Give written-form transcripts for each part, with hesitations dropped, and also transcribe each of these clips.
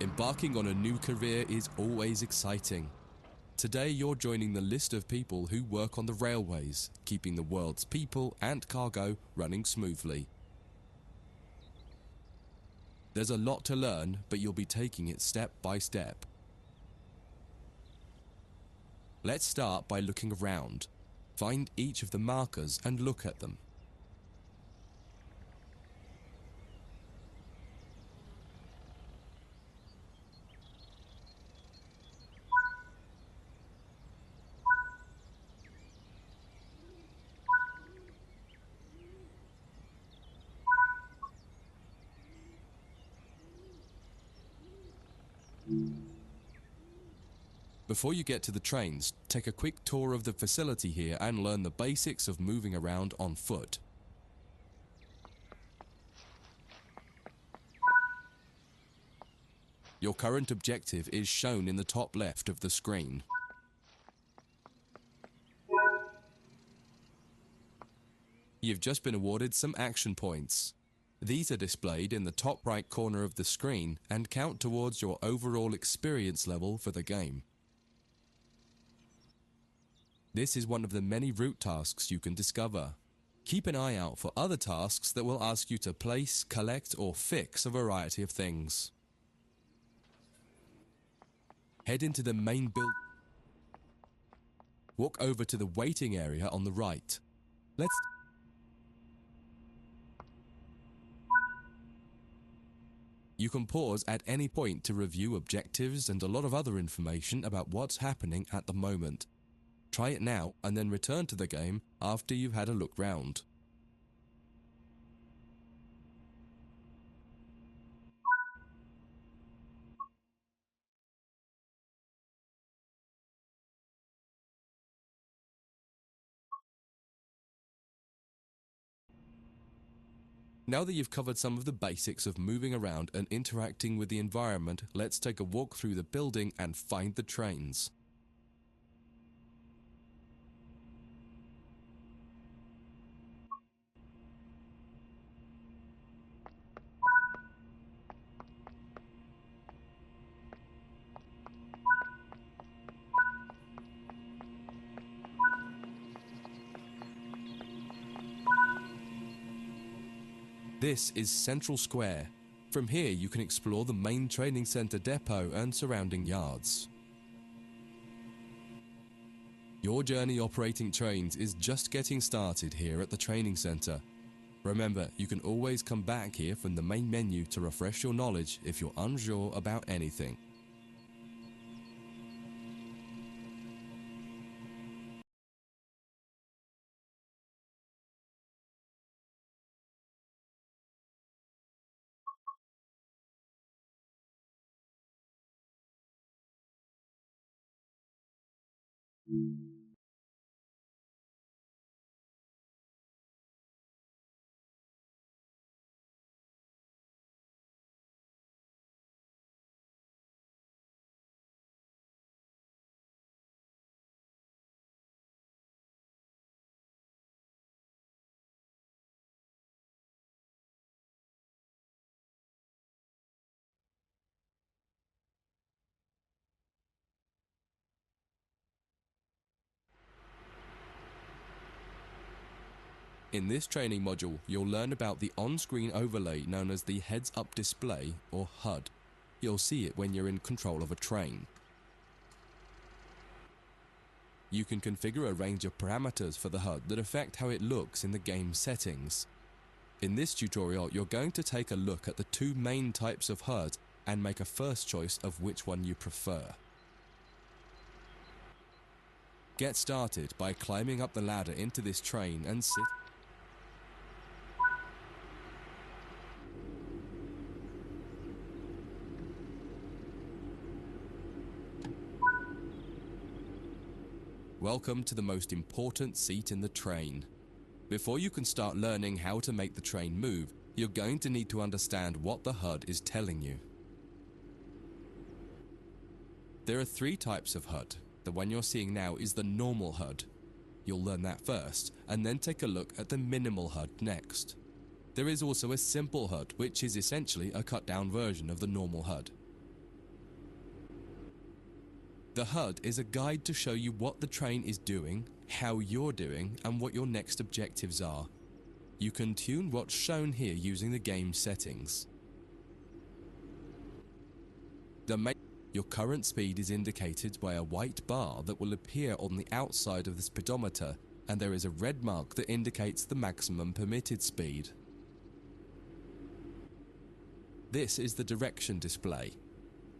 Embarking on a new career is always exciting. Today you're joining the list of people who work on the railways, keeping the world's people and cargo running smoothly. There's a lot to learn, but you'll be taking it step by step. Let's start by looking around. Find each of the markers and look at them. Before you get to the trains, take a quick tour of the facility here and learn the basics of moving around on foot. Your current objective is shown in the top left of the screen. You've just been awarded some action points. These are displayed in the top right corner of the screen and count towards your overall experience level for the game. This is one of the many route tasks you can discover. Keep an eye out for other tasks that will ask you to place, collect, or fix a variety of things. Head into the main building. Walk over to the waiting area on the right. You can pause at any point to review objectives and a lot of other information about what's happening at the moment. Try it now and then return to the game after you've had a look round. Now that you've covered some of the basics of moving around and interacting with the environment, let's take a walk through the building and find the trains. This is Central Square. From here you can explore the main training center depot and surrounding yards. Your journey operating trains is just getting started here at the training center. Remember, you can always come back here from the main menu to refresh your knowledge if you're unsure about anything. In this training module, you'll learn about the on-screen overlay known as the heads-up display or HUD. You'll see it when you're in control of a train. You can configure a range of parameters for the HUD that affect how it looks in the game settings. In this tutorial, you're going to take a look at the two main types of HUD and make a first choice of which one you prefer. Get started by climbing up the ladder into this train and sit. Welcome to the most important seat in the train. Before you can start learning how to make the train move, you're going to need to understand what the HUD is telling you. There are three types of HUD. The one you're seeing now is the normal HUD. You'll learn that first, and then take a look at the minimal HUD next. There is also a simple HUD, which is essentially a cut-down version of the normal HUD. The HUD is a guide to show you what the train is doing, how you're doing, and what your next objectives are. You can tune what's shown here using the game settings. Your current speed is indicated by a white bar that will appear on the outside of the speedometer, and there is a red mark that indicates the maximum permitted speed. This is the direction display.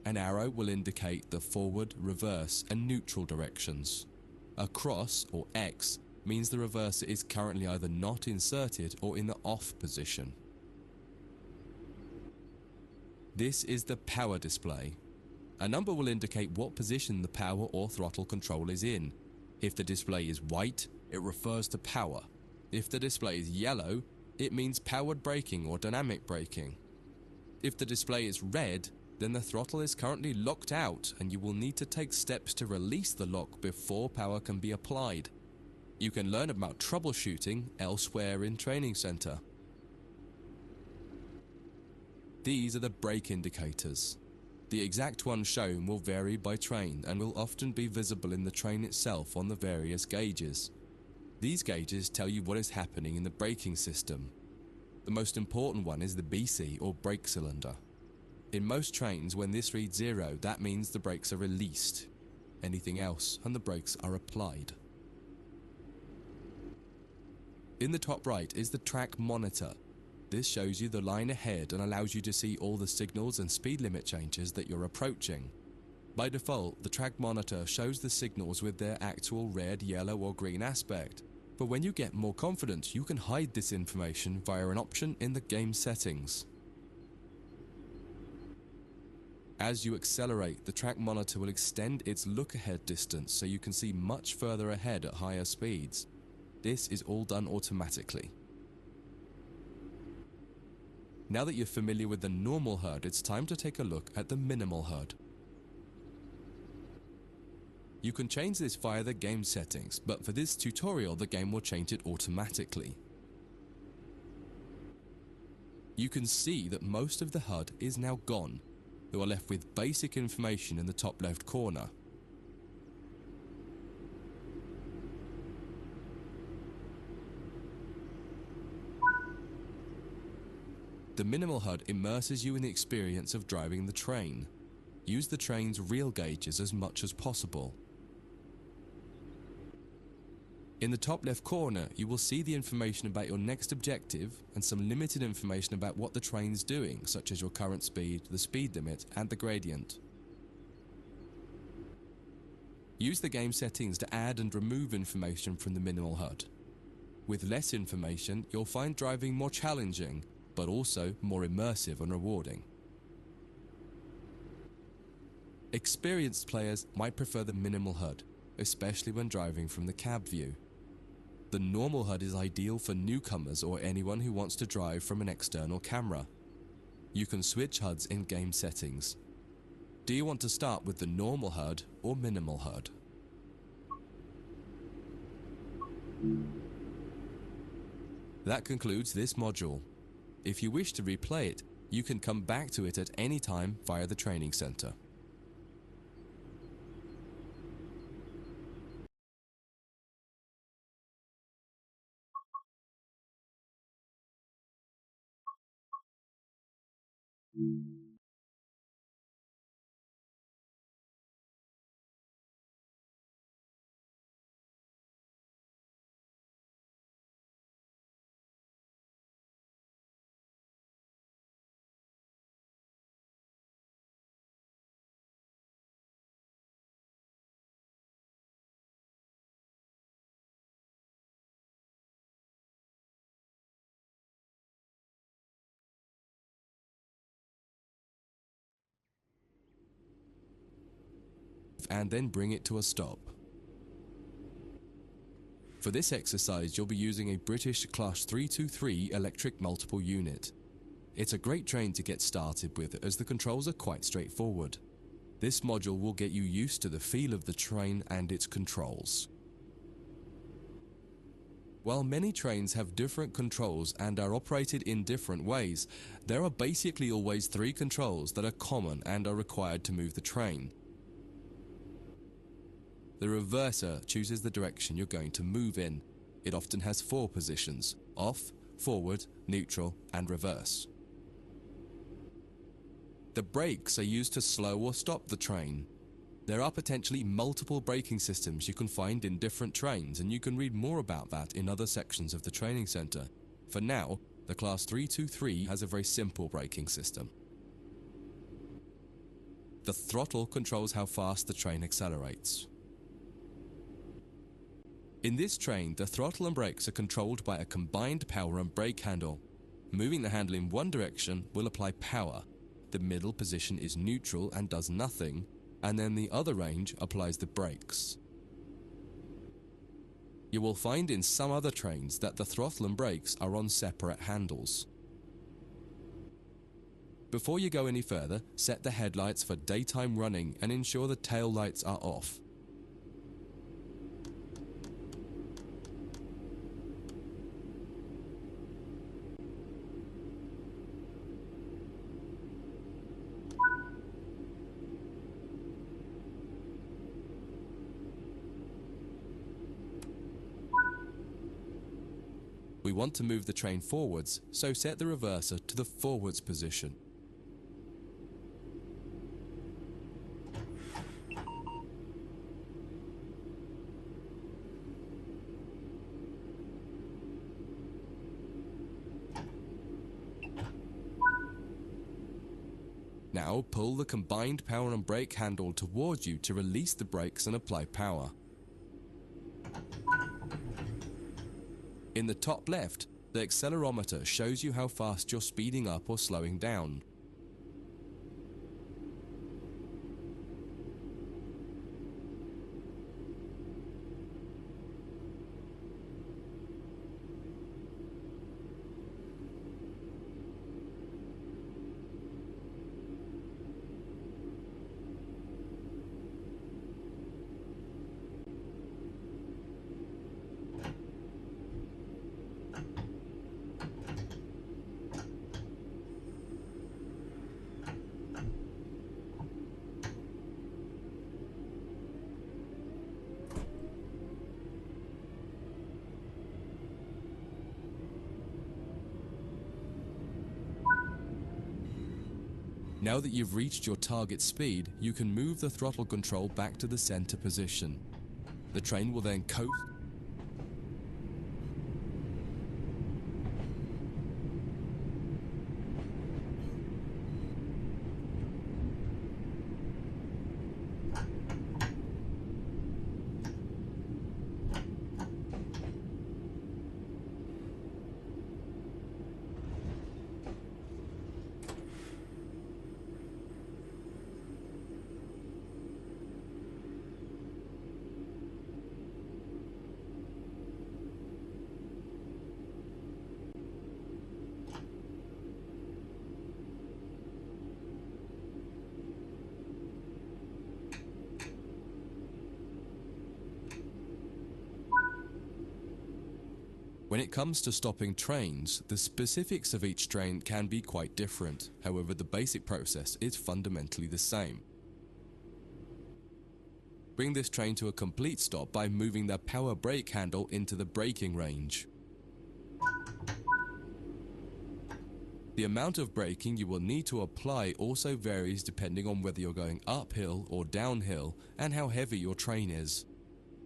An arrow will indicate the forward, reverse, and neutral directions. A cross, or X, means the reverser is currently either not inserted or in the off position. This is the power display. A number will indicate what position the power or throttle control is in. If the display is white, it refers to power. If the display is yellow, it means powered braking or dynamic braking. If the display is red, then the throttle is currently locked out and you will need to take steps to release the lock before power can be applied. You can learn about troubleshooting elsewhere in Training Center. These are the brake indicators. The exact one shown will vary by train and will often be visible in the train itself on the various gauges. These gauges tell you what is happening in the braking system. The most important one is the BC or brake cylinder. In most trains, when this reads 0, that means the brakes are released. Anything else and the brakes are applied. In the top right is the track monitor. This shows you the line ahead and allows you to see all the signals and speed limit changes that you're approaching. By default, the track monitor shows the signals with their actual red, yellow or green aspect. But when you get more confident, you can hide this information via an option in the game settings. As you accelerate, the track monitor will extend its look-ahead distance so you can see much further ahead at higher speeds. This is all done automatically. Now that you're familiar with the normal HUD, it's time to take a look at the minimal HUD. You can change this via the game settings, but for this tutorial the game will change it automatically. You can see that most of the HUD is now gone. You are left with basic information in the top left corner. The minimal HUD immerses you in the experience of driving the train. Use the train's real gauges as much as possible. In the top left corner, you will see the information about your next objective and some limited information about what the train's doing, such as your current speed, the speed limit, and the gradient. Use the game settings to add and remove information from the minimal HUD. With less information, you'll find driving more challenging, but also more immersive and rewarding. Experienced players might prefer the minimal HUD, especially when driving from the cab view. The normal HUD is ideal for newcomers or anyone who wants to drive from an external camera. You can switch HUDs in game settings. Do you want to start with the normal HUD or minimal HUD? That concludes this module. If you wish to replay it, you can come back to it at any time via the training center. And then bring it to a stop. For this exercise, you'll be using a British Class 323 electric multiple unit. It's a great train to get started with as the controls are quite straightforward. This module will get you used to the feel of the train and its controls. While many trains have different controls and are operated in different ways, there are basically always 3 controls that are common and are required to move the train. The reverser chooses the direction you're going to move in. It often has 4 positions: off, forward, neutral, and reverse. The brakes are used to slow or stop the train. There are potentially multiple braking systems you can find in different trains, and you can read more about that in other sections of the training center. For now, the Class 323 has a very simple braking system. The throttle controls how fast the train accelerates. In this train, the throttle and brakes are controlled by a combined power and brake handle. Moving the handle in one direction will apply power. The middle position is neutral and does nothing, and then the other range applies the brakes. You will find in some other trains that the throttle and brakes are on separate handles. Before you go any further, set the headlights for daytime running and ensure the tail lights are off. We want to move the train forwards, so set the reverser to the forwards position. Now pull the combined power and brake handle towards you to release the brakes and apply power. In the top left, the accelerometer shows you how fast you're speeding up or slowing down. Now that you've reached your target speed, you can move the throttle control back to the center position. The train will then coast. When it comes to stopping trains, the specifics of each train can be quite different. However, the basic process is fundamentally the same. Bring this train to a complete stop by moving the power brake handle into the braking range. The amount of braking you will need to apply also varies depending on whether you're going uphill or downhill and how heavy your train is.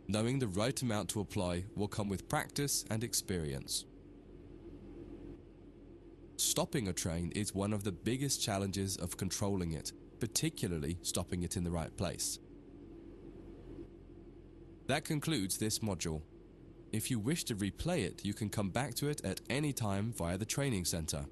Knowing the right amount to apply will come with practice and experience. Stopping a train is one of the biggest challenges of controlling it, particularly stopping it in the right place. That concludes this module. If you wish to replay it, you can come back to it at any time via the training center.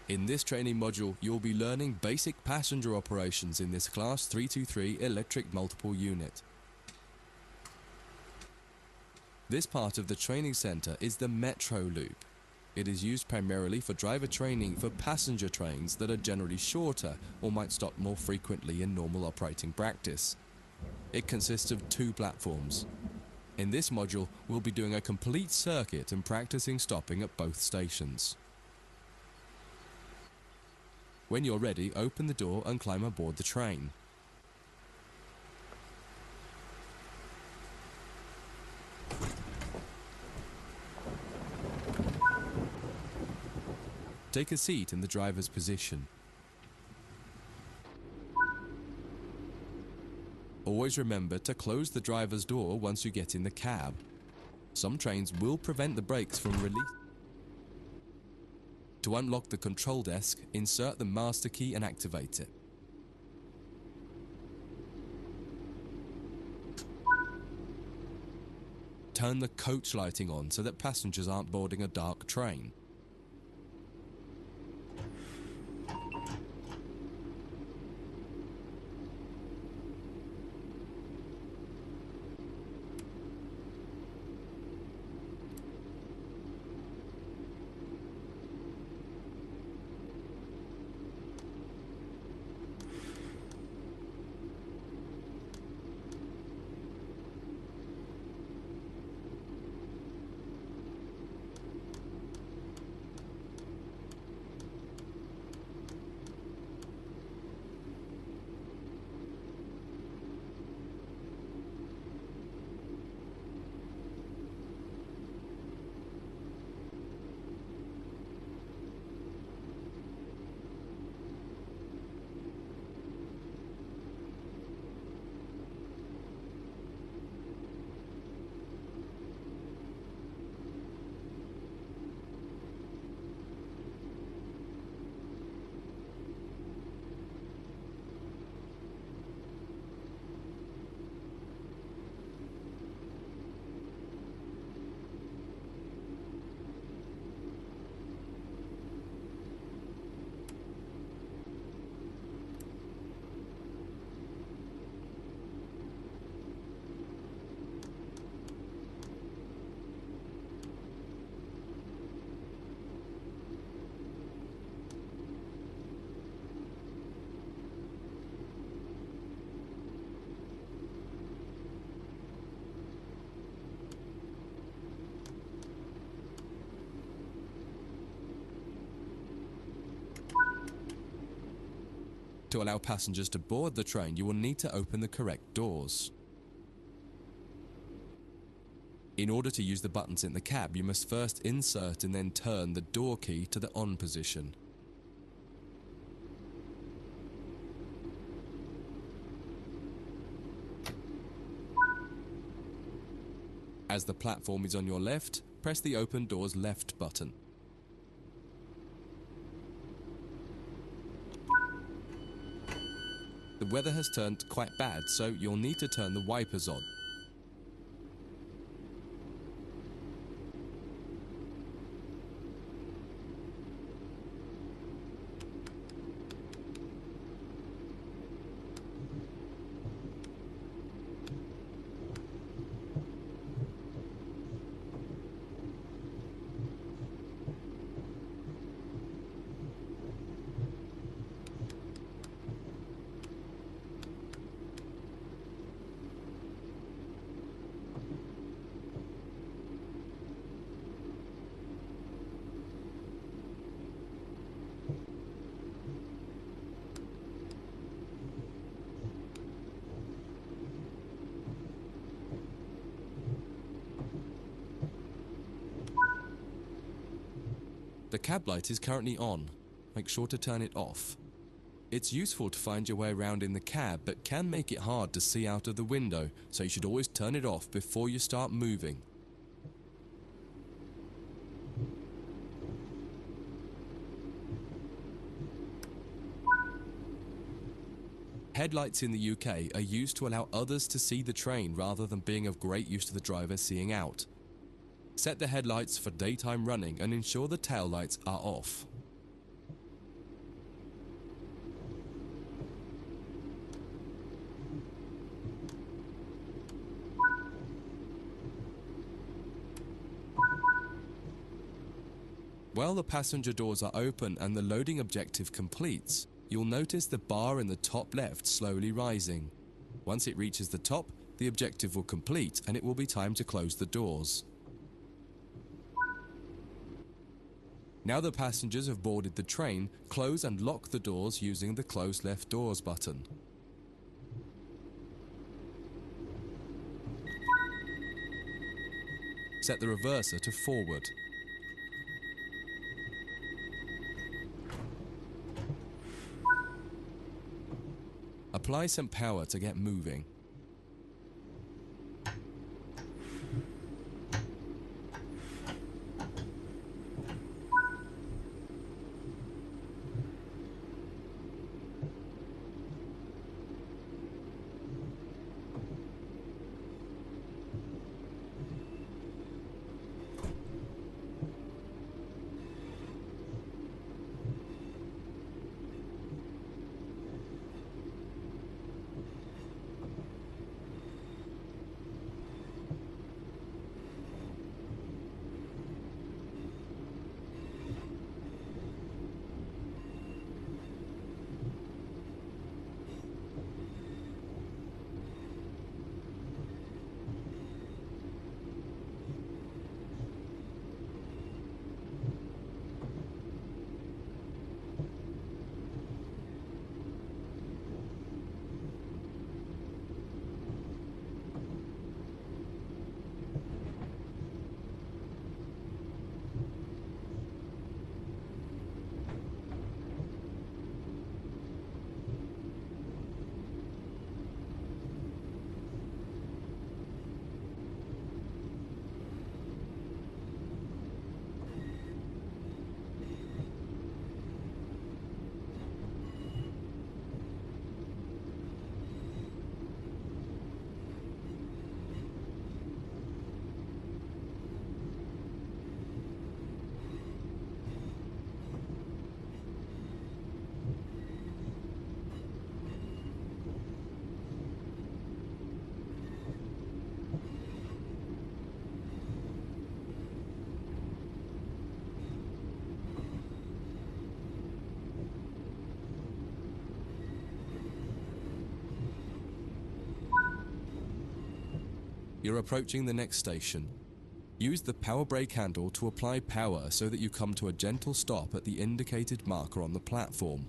In this training module, you'll be learning basic passenger operations in this Class 323 electric multiple unit. This part of the training center is the Metro Loop. It is used primarily for driver training for passenger trains that are generally shorter or might stop more frequently in normal operating practice. It consists of 2 platforms. In this module, we'll be doing a complete circuit and practicing stopping at both stations. When you're ready, open the door and climb aboard the train. Take a seat in the driver's position. Always remember to close the driver's door once you get in the cab. Some trains will prevent the brakes from releasing. To unlock the control desk, insert the master key and activate it. Turn the coach lighting on so that passengers aren't boarding a dark train. To allow passengers to board the train, you will need to open the correct doors. In order to use the buttons in the cab, you must first insert and then turn the door key to the on position. As the platform is on your left, press the Open Doors Left button. The weather has turned quite bad, so you'll need to turn the wipers on. The cab light is currently on. Make sure to turn it off. It's useful to find your way around in the cab, but can make it hard to see out of the window, so you should always turn it off before you start moving. Headlights in the UK are used to allow others to see the train rather than being of great use to the driver seeing out. Set the headlights for daytime running and ensure the tail lights are off. While the passenger doors are open and the loading objective completes, you'll notice the bar in the top left slowly rising. Once it reaches the top, the objective will complete and it will be time to close the doors. Now the passengers have boarded the train, close and lock the doors using the Close Left Doors button. Set the reverser to forward. Apply some power to get moving. You're approaching the next station. Use the power brake handle to apply power so that you come to a gentle stop at the indicated marker on the platform.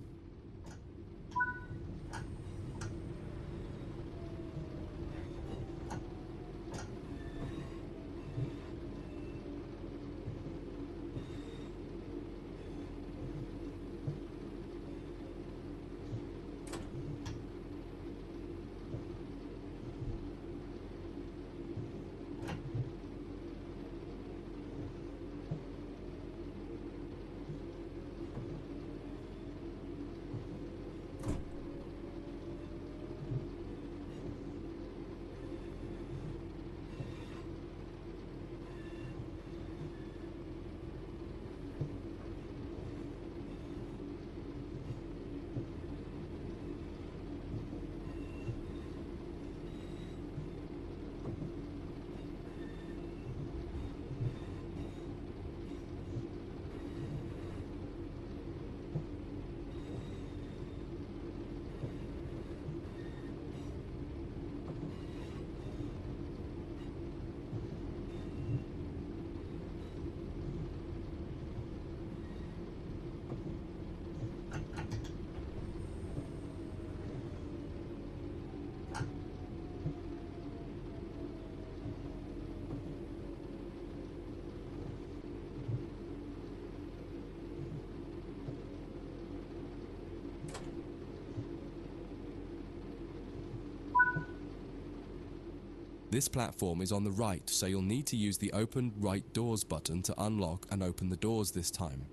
This platform is on the right, so you'll need to use the Open Right Doors button to unlock and open the doors this time.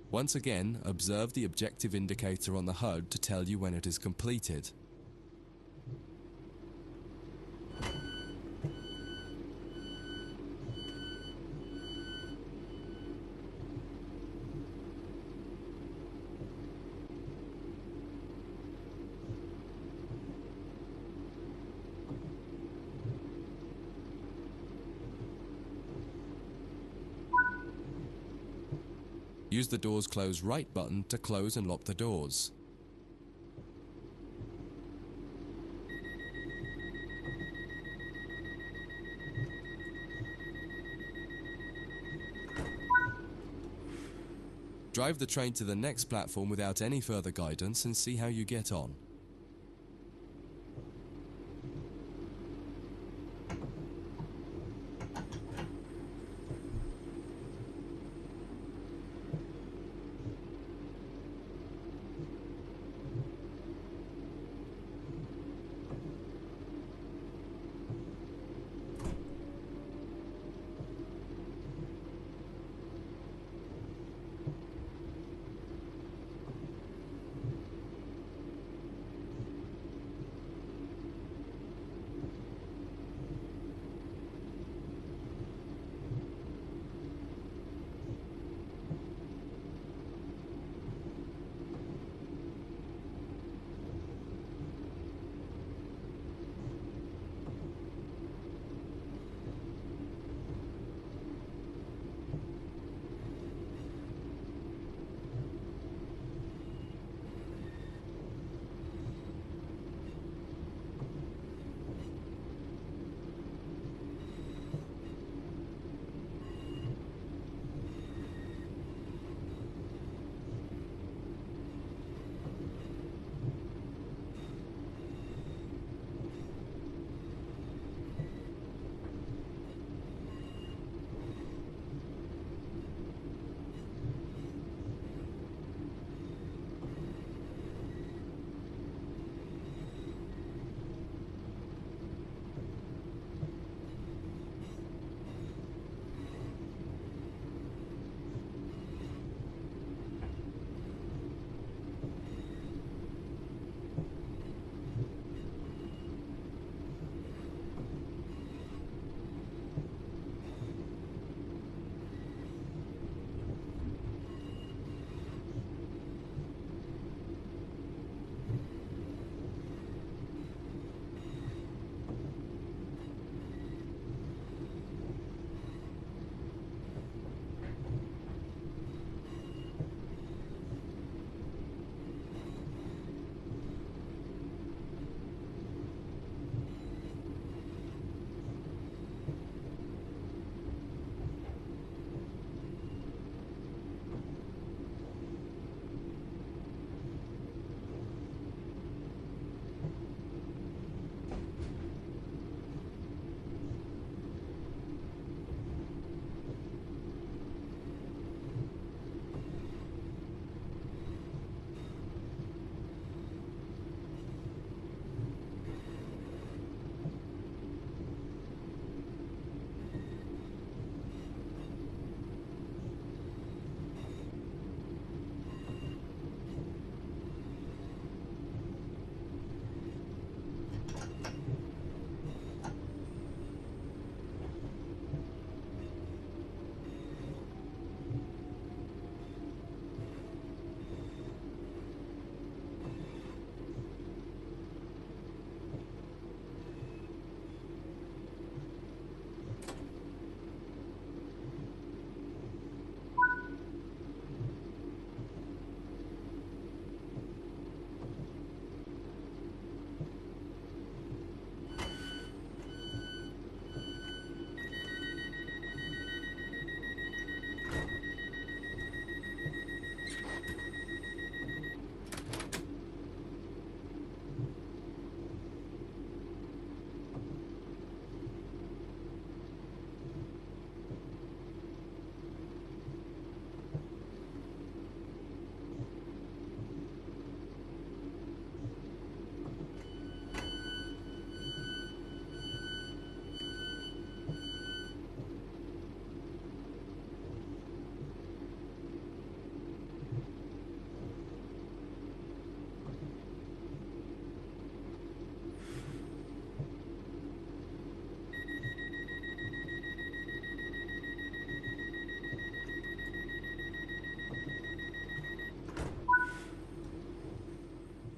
Once again, observe the objective indicator on the HUD to tell you when it is completed. Use the Doors Close Right button to close and lock the doors. Drive the train to the next platform without any further guidance and see how you get on.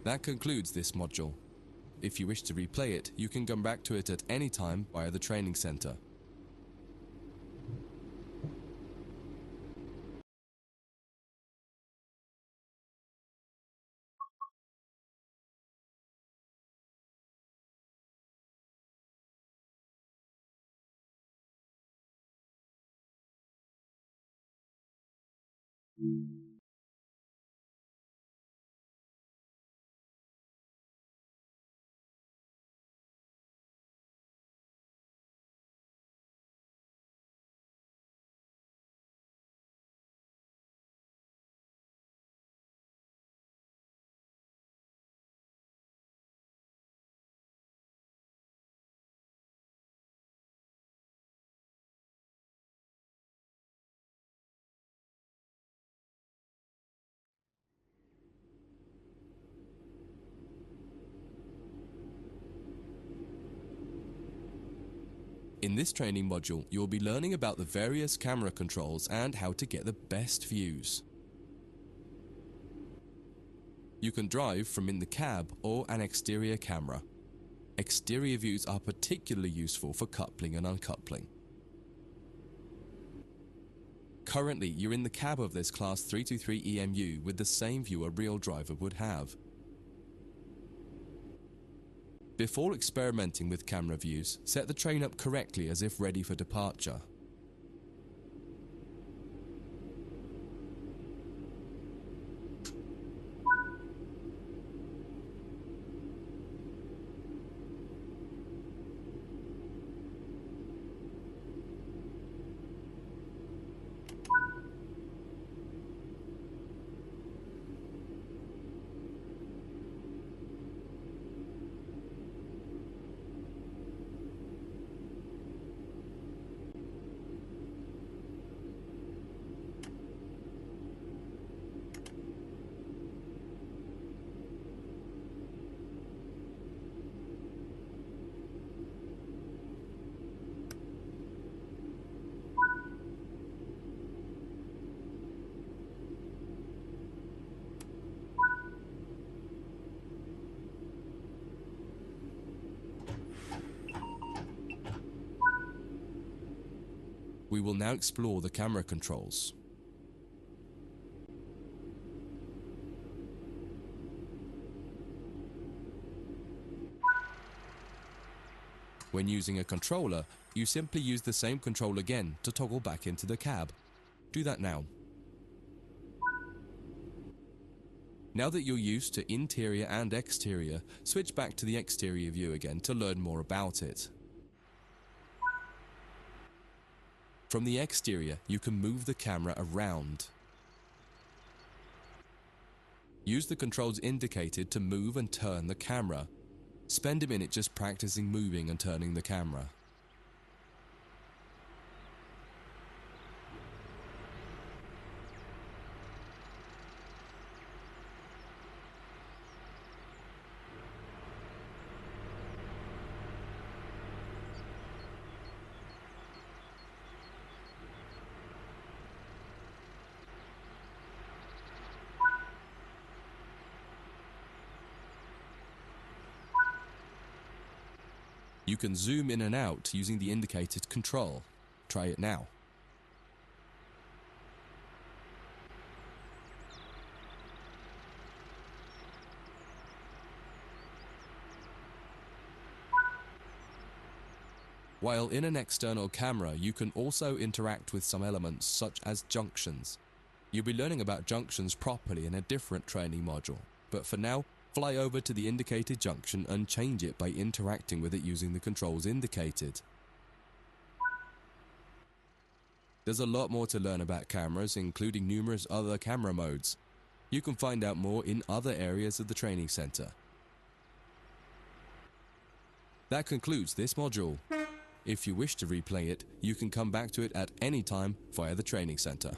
That concludes this module. If you wish to replay it, you can come back to it at any time via the training center. In this training module, you will be learning about the various camera controls and how to get the best views. You can drive from in the cab or an exterior camera. Exterior views are particularly useful for coupling and uncoupling. Currently, you're in the cab of this Class 323 EMU with the same view a real driver would have. Before experimenting with camera views, set the train up correctly as if ready for departure. We will now explore the camera controls. When using a controller, you simply use the same control again to toggle back into the cab. Do that now. Now that you're used to interior and exterior, switch back to the exterior view again to learn more about it. From the exterior, you can move the camera around. Use the controls indicated to move and turn the camera. Spend a minute just practicing moving and turning the camera. You can zoom in and out using the indicated control. Try it now. While in an external camera, you can also interact with some elements such as junctions. You'll be learning about junctions properly in a different training module, but for now, fly over to the indicated junction and change it by interacting with it using the controls indicated. There's a lot more to learn about cameras, including numerous other camera modes. You can find out more in other areas of the training center. That concludes this module. If you wish to replay it, you can come back to it at any time via the training center.